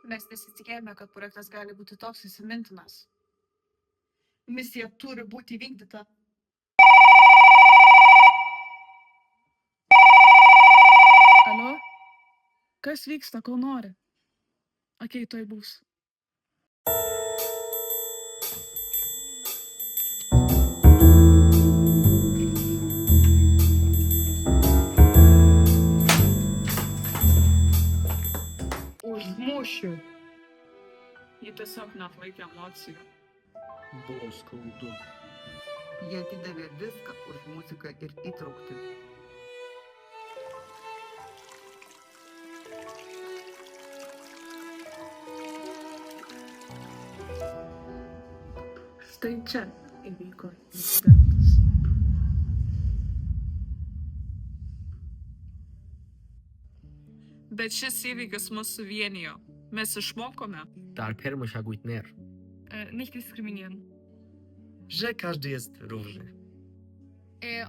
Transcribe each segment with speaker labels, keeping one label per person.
Speaker 1: Mes nesitikėjome, kad projektas gali būti toks įsimintinas. Misija turi būti įvykdyta.
Speaker 2: Alio? Kas vyksta, ko nori? Okei, tuoj bus.
Speaker 1: Užmušiu.
Speaker 2: Ji tiesiog neatlaikė emocijų.
Speaker 3: Buvo skaudu.
Speaker 4: Jie atidavė viską už muziką ir įtraukti.
Speaker 2: Štai čia įvyko incidentas. Bet šis įvykis mus suvienijo. Mes išmokome
Speaker 3: Dar permušagujt ner.
Speaker 2: nicht diskriminieren.
Speaker 3: Że każdy jest różny.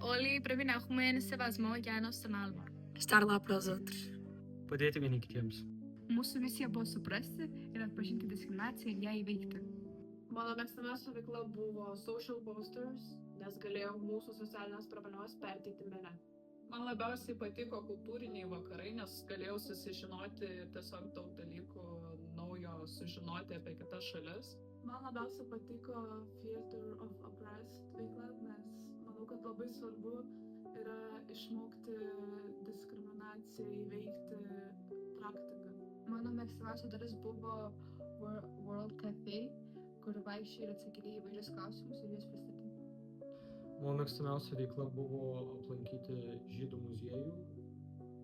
Speaker 5: Όλοι πρέπει να έχουμε σεβασμό για ένας τον άλλον.
Speaker 6: Estar lá para os outros.
Speaker 3: Padėti vieni kitiems.
Speaker 1: Mūsų misija buvo suprasti ir atpažinti diskriminaciją ir ją įveikti.
Speaker 7: Mano mėgstamiausia veikla buvo Social Posters, nes galėjau mūsų socialinės problemas perteikti mene.
Speaker 2: Man labiausiai patiko kultūriniai vakarai, nes galėjau susižinoti tiesiog daug dalykų naujo, sužinoti apie kitas šalis.
Speaker 7: Man labiausiai patiko Theater of Oppressed veikla, nes manau, kad labai svarbu yra išmokti diskriminaciją įveikti praktiką.
Speaker 5: Mano mėgstamiausia dalis buvo World Cafe, kur vaikščiai ir atsakydė į įvairius klausimus ir juos pristatė.
Speaker 3: Mano mėgstamiausia veikla buvo aplankyti žydų muziejų,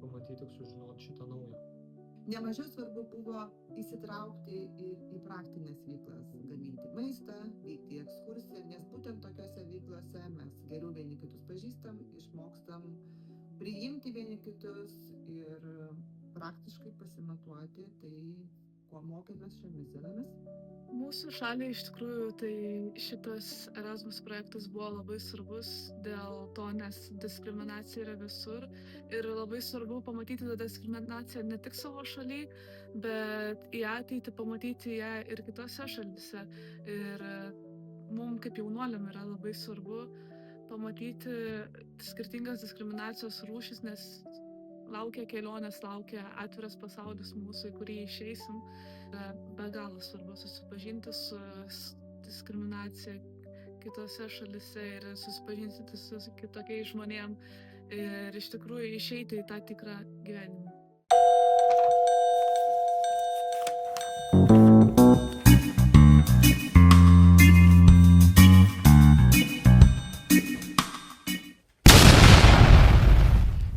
Speaker 3: pamatyti ir sužinoti šitą naują.
Speaker 4: Nemažiau svarbu buvo įsitraukti ir į praktinės veiklas, gaminti maistą, vykti į ekskursiją, nes būtent tokiose veiklose mes geriau vieni kitus pažįstam, išmokstam priimti vieni kitus ir praktiškai pasimatuoti tai, ko mokėmės šiomis dienomis.
Speaker 2: Mūsų šaliai iš tikrųjų tai šitas Erasmus projektas buvo labai svarbus dėl to, nes diskriminacija yra visur ir labai svarbu pamatyti tą diskriminaciją ne tik savo šaly, bet į ateitį pamatyti ją ir kitose šalyse. Ir mums kaip jaunuoliam yra labai svarbu pamatyti skirtingas diskriminacijos rūšis, nes laukia kelionės, laukia atviras pasaulis mūsų, į kurį išeisim. Be galo svarbu susipažinti su diskriminacija kitose šalise ir susipažinti su kitokiais žmonėm ir iš tikrųjų išeiti į tą tikrą gyvenimą.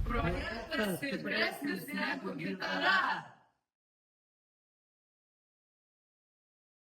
Speaker 1: Projektas stipresnis negu gitara.